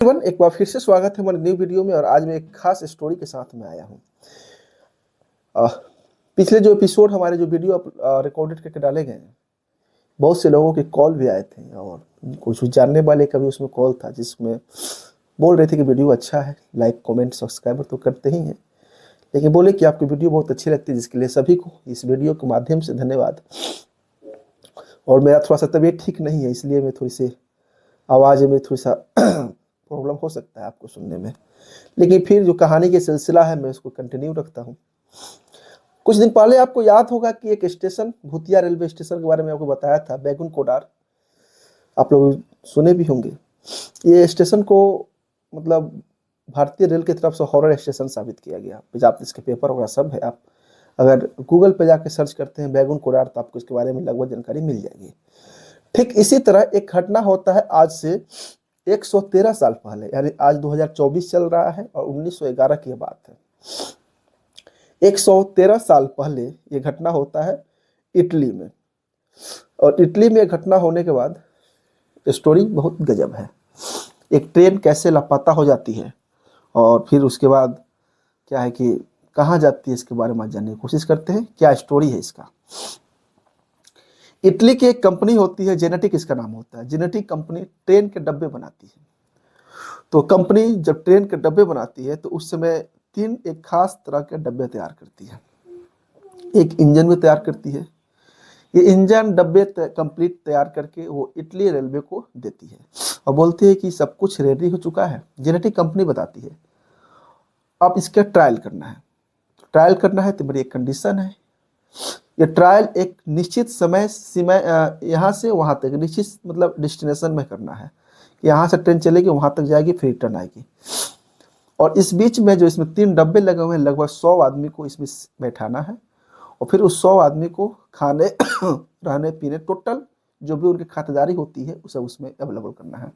Everyone, एक बार फिर से स्वागत है हमारे न्यू वीडियो में। और आज मैं एक खास स्टोरी के साथ में आया हूँ। पिछले जो एपिसोड हमारे जो वीडियो रिकॉर्डेड करके डाले गए हैं, बहुत से लोगों के कॉल भी आए थे और कुछ जानने वाले का भी उसमें कॉल था, जिसमें बोल रहे थे कि वीडियो अच्छा है, लाइक कमेंट सब्सक्राइबर तो करते ही हैं, लेकिन बोले कि आपकी वीडियो बहुत अच्छी लगती है, जिसके लिए सभी को इस वीडियो के माध्यम से धन्यवाद। और मेरा थोड़ा सा तबीयत ठीक नहीं है, इसलिए मैं थोड़ी सी आवाज़ में थोड़ी सा प्रॉब्लम हो सकता है आपको सुनने में, लेकिन फिर जो कहानी के सिलसिला है मैं उसको कंटिन्यू रखता हूँ। कुछ दिन पहले आपको याद होगा कि एक स्टेशन, भूतिया रेलवे स्टेशन के बारे में आपको बताया था, बैगुन कोडार, आप लोग सुने भी होंगे। ये स्टेशन को मतलब भारतीय रेल की तरफ से हॉरर स्टेशन साबित किया गया। आप इसके पेपर वगैरह सब है, आप अगर गूगल पे जाके सर्च करते हैं बैगुन कोडार तो आपको इसके बारे में लगभग जानकारी मिल जाएगी। ठीक इसी तरह एक घटना होता है आज से 113 साल पहले, यानी आज 2024 चल रहा है और 1911 की बात है। 113 साल पहले ये घटना होता है इटली में। और इटली में घटना होने के बाद स्टोरी बहुत गजब है। एक ट्रेन कैसे लापता हो जाती है और फिर उसके बाद क्या है कि कहाँ जाती है, इसके बारे में जानने की कोशिश करते हैं, क्या स्टोरी है इसका। इटली की एक कंपनी होती है, जेनेटिक इसका नाम होता है। जेनेटिक कंपनी ट्रेन के डब्बे बनाती है। तो कंपनी जब ट्रेन के डब्बे बनाती है तो उस समय एक खास तरह के डब्बे तैयार करती है। एक इंजन भी तैयार करती है। ये इंजन डब्बे कंप्लीट तैयार करके वो इटली रेलवे को देती है और बोलती है कि सब कुछ रेडी हो चुका है। जेनेटिक कंपनी बताती है अब इसका ट्रायल करना है। ट्रायल करना है तो मेरी एक कंडीशन है, ये ट्रायल एक निश्चित समय सीमा, यहाँ से वहाँ तक निश्चित मतलब डेस्टिनेशन में करना है। यहाँ से ट्रेन चलेगी, वहाँ तक जाएगी, फिर रिटर्न आएगी। और इस बीच में जो इसमें 3 डब्बे लगे हुए हैं, लगभग 100 आदमी को इसमें बैठाना है और फिर उस 100 आदमी को खाने रहने पीने टोटल जो भी उनकी खातिरदारी होती है उसे उसमें अवेलेबल करना है।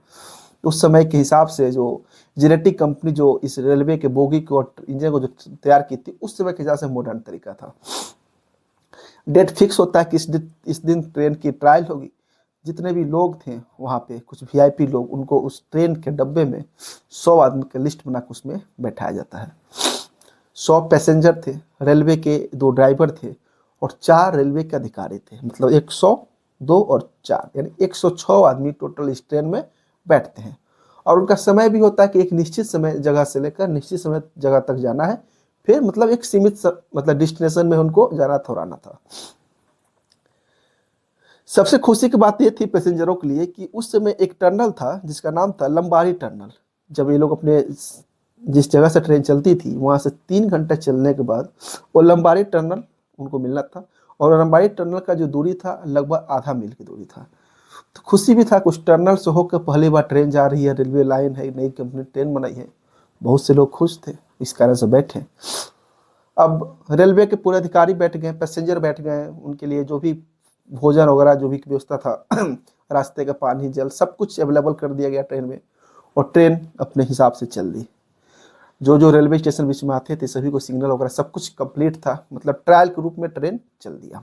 उस समय के हिसाब से जो जेनेटिक कंपनी जो इस रेलवे के बोगी को और इंजन को जो तैयार की थी, उस समय के हिसाब से मॉडर्न तरीका था। डेट फिक्स होता है कि इस दिन ट्रेन की ट्रायल होगी। जितने भी लोग थे वहाँ पे, कुछ वीआईपी लोग, उनको उस ट्रेन के डब्बे में 100 आदमी का लिस्ट बना के उसमें बैठाया जाता है। 100 पैसेंजर थे, रेलवे के 2 ड्राइवर थे और 4 रेलवे के अधिकारी थे। मतलब 100, 2 और 4 यानी 106 आदमी टोटल इस ट्रेन में बैठते हैं। और उनका समय भी होता है कि एक निश्चित समय जगह से लेकर निश्चित समय जगह तक जाना है, फिर मतलब एक सीमित मतलब डेस्टिनेशन में उनको जाना था और आना था। सबसे खुशी की बात यह थी पैसेंजरों के लिए कि उस समय एक टनल था जिसका नाम था लंबारी टनल। जब ये लोग अपने जिस जगह से ट्रेन चलती थी वहां से 3 घंटे चलने के बाद वो लंबारी टनल उनको मिलना था। और लंबारी टनल का जो दूरी था लगभग आधा मील की दूरी था। तो खुशी भी था, कुछ टनल से होकर पहली बार ट्रेन जा रही है, रेलवे लाइन है, नई कंपनी ट्रेन बनाई है। बहुत से लोग खुश थे, इस कारण से बैठे। अब रेलवे के पूरे अधिकारी बैठ गए, पैसेंजर बैठ गए, उनके लिए जो भी भोजन वगैरह जो भी व्यवस्था था रास्ते का पानी जल सब कुछ अवेलेबल कर दिया गया ट्रेन में। और ट्रेन अपने हिसाब से चल दी। जो जो रेलवे स्टेशन बीच में आते थे सभी को सिग्नल वगैरह सब कुछ कंप्लीट था। मतलब ट्रायल के रूप में ट्रेन चल दिया।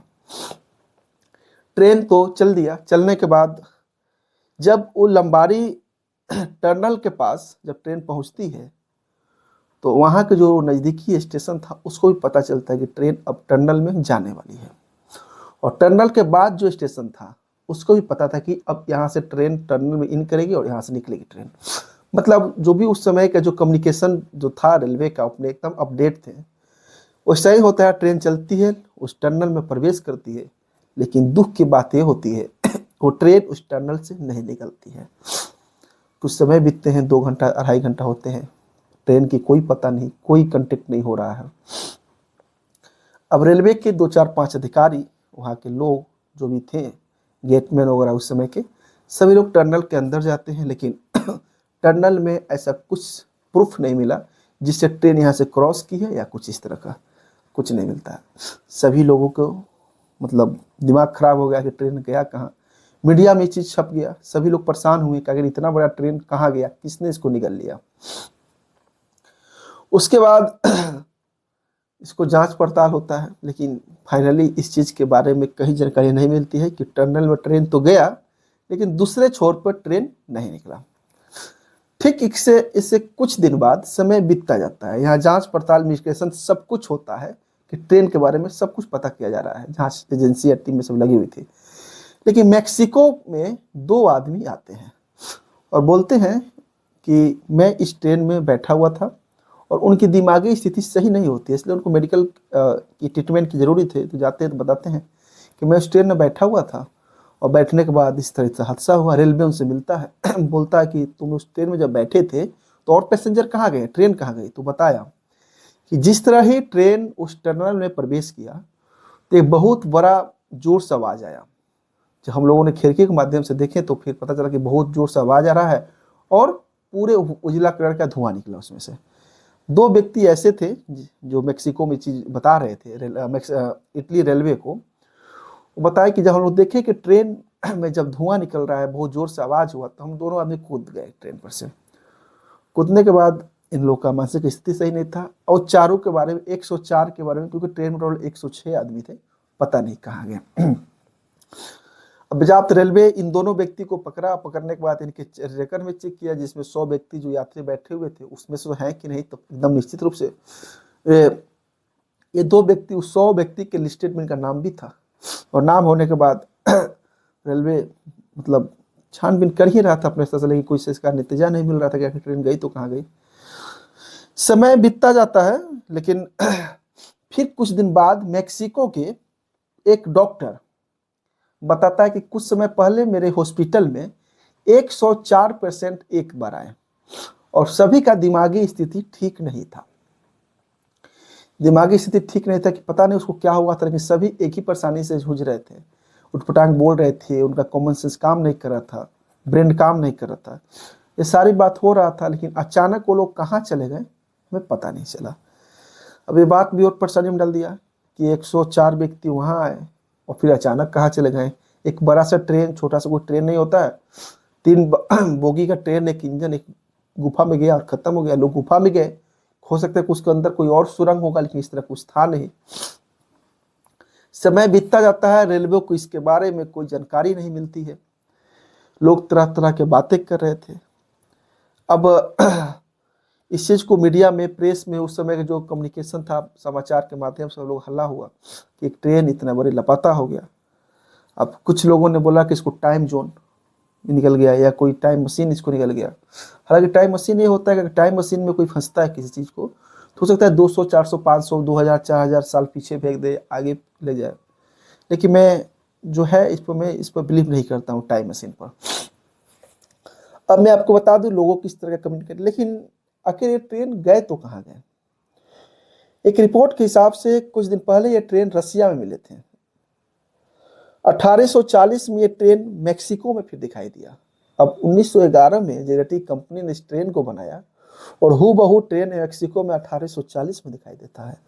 ट्रेन तो चल दिया। चलने के बाद जब वो लंबारी टनल के पास जब ट्रेन पहुंचती है तो वहाँ के जो नज़दीकी स्टेशन था उसको भी पता चलता है कि ट्रेन अब टनल में जाने वाली है। और टनल के बाद जो स्टेशन था उसको भी पता था कि अब यहाँ से ट्रेन टनल में इन करेगी और यहाँ से निकलेगी ट्रेन। मतलब जो भी उस समय का जो कम्युनिकेशन जो था रेलवे का, अपने एकदम अपडेट थे। वैसा ही होता है, ट्रेन चलती है, उस टनल में प्रवेश करती है, लेकिन दुख की बात यह होती है वो ट्रेन उस टनल से नहीं निकलती है। कुछ समय बीतते हैं, 2 घंटा 2.5 घंटा होते हैं, ट्रेन की कोई पता नहीं, कोई कांटेक्ट नहीं हो रहा है। अब रेलवे के 2 4 5 अधिकारी, वहाँ के लोग जो भी थे, गेटमैन वगैरह उस समय के, सभी लोग टनल के अंदर जाते हैं, लेकिन टनल में ऐसा कुछ प्रूफ नहीं मिला जिससे ट्रेन यहाँ से क्रॉस की है या कुछ इस तरह का कुछ नहीं मिलता है। सभी लोगों को मतलब दिमाग खराब हो गया कि ट्रेन गया कहाँ। मीडिया में ये चीज़ छप गया, सभी लोग परेशान हुए कि अगर इतना बड़ा ट्रेन कहाँ गया, किसने इसको निगल लिया। उसके बाद इसको जांच पड़ताल होता है, लेकिन फाइनली इस चीज़ के बारे में कहीं जानकारी नहीं मिलती है कि टनल में ट्रेन तो गया लेकिन दूसरे छोर पर ट्रेन नहीं निकला। ठीक इससे कुछ दिन बाद समय बीतता जाता है। यहाँ जांच पड़ताल इन्वेस्टिगेशन सब कुछ होता है कि ट्रेन के बारे में सब कुछ पता किया जा रहा है, जांच एजेंसी या टीम में सब लगी हुई थी। लेकिन मैक्सिको में 2 आदमी आते हैं और बोलते हैं कि मैं इस ट्रेन में बैठा हुआ था और उनकी दिमागी स्थिति सही नहीं होती है, इसलिए उनको मेडिकल की ट्रीटमेंट की ज़रूरत है। तो जाते हैं तो बताते हैं कि मैं उस ट्रेन में बैठा हुआ था और बैठने के बाद इस तरह से हादसा हुआ। रेलवे उनसे मिलता है बोलता है कि तुम उस ट्रेन में जब बैठे थे तो और पैसेंजर कहाँ गए, ट्रेन कहाँ गई? तो बताया कि जिस तरह ही ट्रेन उस टनल में प्रवेश किया तो एक बहुत बड़ा जोर से आवाज़ आया। जब हम लोगों ने खिड़की के माध्यम से देखे तो फिर पता चला कि बहुत जोर से आवाज़ आ रहा है और पूरे उजला कलर का धुआं निकला उसमें से। 2 व्यक्ति ऐसे थे जो मैक्सिको में चीज़ बता रहे थे इटली रेलवे को। वो बताया कि जब हम लोग देखे कि ट्रेन में जब धुआं निकल रहा है, बहुत जोर से आवाज़ हुआ, तो हम दोनों आदमी कूद गए ट्रेन पर से। कूदने के बाद इन लोग का मानसिक स्थिति सही नहीं था और चारों के बारे में 104 के बारे में, क्योंकि ट्रेन में टोटल 106 आदमी थे, पता नहीं कहाँ गए। अब जब रेलवे इन दोनों व्यक्ति को पकड़ा, पकड़ने के बाद इनके रिकॉर्ड में चेक किया जिसमें 100 व्यक्ति जो यात्री बैठे हुए थे उसमें से हैं कि नहीं, तो एकदम निश्चित रूप से ये 2 व्यक्ति उस 100 व्यक्ति के लिस्टेड में इनका नाम भी था। और नाम होने के बाद रेलवे मतलब छानबीन कर ही रहा था अपने स्तर से, लेकिन कोई इसका नतीजा नहीं मिल रहा था कि ट्रेन गई तो कहाँ गई। समय बीतता जाता है, लेकिन फिर कुछ दिन बाद मैक्सिको के एक डॉक्टर बताता है कि कुछ समय पहले मेरे हॉस्पिटल में 104% एक बार आए और सभी का दिमागी स्थिति ठीक नहीं था। दिमागी स्थिति ठीक नहीं था कि पता नहीं उसको क्या हुआ था, लेकिन सभी एक ही परेशानी से जूझ रहे थे, उठपटांग बोल रहे थे, उनका कॉमन सेंस काम नहीं कर रहा था, ब्रेन काम नहीं कर रहा था। ये सारी बात हो रहा था, लेकिन अचानक वो लोग कहाँ चले गए हमें पता नहीं चला। अब ये बात भी और परेशानी में डाल दिया कि 104 व्यक्ति वहाँ आए और फिर अचानक कहाँ चले गए। एक बड़ा सा ट्रेन, छोटा सा कोई ट्रेन नहीं होता है, 3 बोगी का ट्रेन, एक इंजन एक गुफा में गया और खत्म हो गया। लोग गुफा में गए, हो सकता है कि उसके अंदर कोई और सुरंग होगा, लेकिन इस तरह कुछ था नहीं। समय बीतता जाता है, रेलवे को इसके बारे में कोई जानकारी नहीं मिलती है। लोग तरह तरह के बातें कर रहे थे। अब इस चीज़ को मीडिया में, प्रेस में, उस समय का जो कम्युनिकेशन था समाचार के माध्यम से लोग हल्ला हुआ कि एक ट्रेन इतना बड़ी लापता हो गया। अब कुछ लोगों ने बोला कि इसको टाइम जोन निकल गया या कोई टाइम मशीन इसको निकल गया। हालांकि टाइम मशीन ये होता है कि टाइम मशीन में कोई फंसता है किसी चीज़ को तो हो सकता है 200, 400, 500, 2000, 4000 साल पीछे फेंक दे, आगे ले जाए। लेकिन मैं जो है इस पर बिलीव नहीं करता हूँ टाइम मशीन पर। अब मैं आपको बता दूं लोगों किस तरह का कम्युनिकेट, लेकिन आखिर ये ट्रेन गए तो कहाँ गए। एक रिपोर्ट के हिसाब से कुछ दिन पहले ये ट्रेन रसिया में मिले थे। 1840 में ये ट्रेन मैक्सिको में फिर दिखाई दिया। अब 1911 में जेनेटिक कंपनी ने इस ट्रेन को बनाया और हूबहू ट्रेन मैक्सिको में 1840 में दिखाई देता है।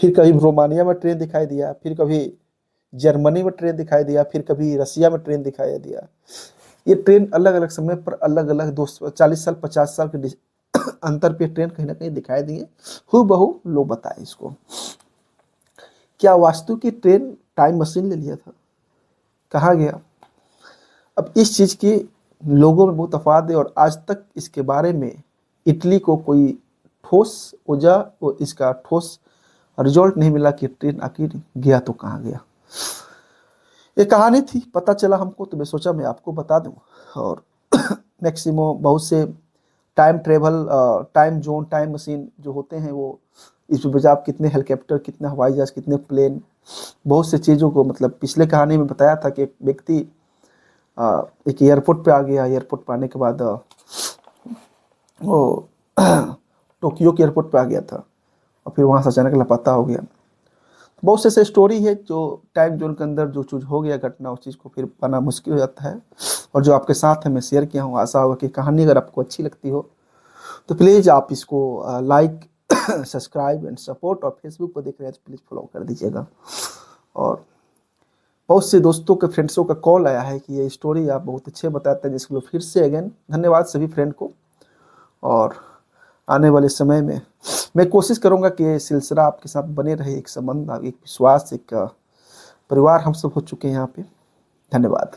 फिर कभी रोमानिया में ट्रेन दिखाई दिया, फिर कभी जर्मनी में ट्रेन दिखाई दिया, फिर कभी रसिया में ट्रेन दिखाई दिया। ये ट्रेन अलग अलग समय पर अलग अलग 40 साल 50 साल के अंतर पे ट्रेन कहीं ना कहीं दिखाई दिए। हूबहू लोग बताए इसको। क्या वास्तु की ट्रेन टाइम मशीन ले लिया था, कहाँ गया? अब इस चीज़ की लोगों में बहुत अफवाह है और आज तक इसके बारे में इटली को कोई ठोस वजह और इसका ठोस रिजल्ट नहीं मिला कि ट्रेन आखिर गया तो कहाँ गया। ये कहानी थी, पता चला हमको तो मैं सोचा मैं आपको बता दूं। और मैक्सिमो बहुत से time travel, time zone, time machine जो होते हैं वो इस पर आप कितने हेलीकॉप्टर, कितने हवाई जहाज, कितने प्लेन, बहुत से चीज़ों को, मतलब पिछले कहानी में बताया था कि एक व्यक्ति एक एयरपोर्ट पे आ गया। एयरपोर्ट पे आने के बाद वो टोक्यो के एयरपोर्ट पे आ गया था और फिर वहाँ से अचानक लापता हो गया। बहुत से ऐसे स्टोरी है जो टाइम जोन के अंदर जो चीज़ हो गया घटना, उस चीज़ को फिर पाना मुश्किल हो जाता है। और जो आपके साथ है मैं शेयर किया हूँ, आशा होगा कि कहानी अगर आपको अच्छी लगती हो तो प्लीज़ आप इसको लाइक, सब्सक्राइब एंड सपोर्ट, और फेसबुक पर देख रहे हैं तो प्लीज़ फॉलो कर दीजिएगा। और बहुत से दोस्तों के फ्रेंड्सों का कॉल आया है कि ये स्टोरी आप बहुत अच्छे बताते हैं, जिसके लिए फिर से अगेन धन्यवाद सभी फ्रेंड को। और आने वाले समय में मैं कोशिश करूंगा कि ये सिलसिला आपके साथ बने रहे, एक संबंध, एक विश्वास, एक परिवार हम सब हो चुके हैं यहाँ पे। धन्यवाद।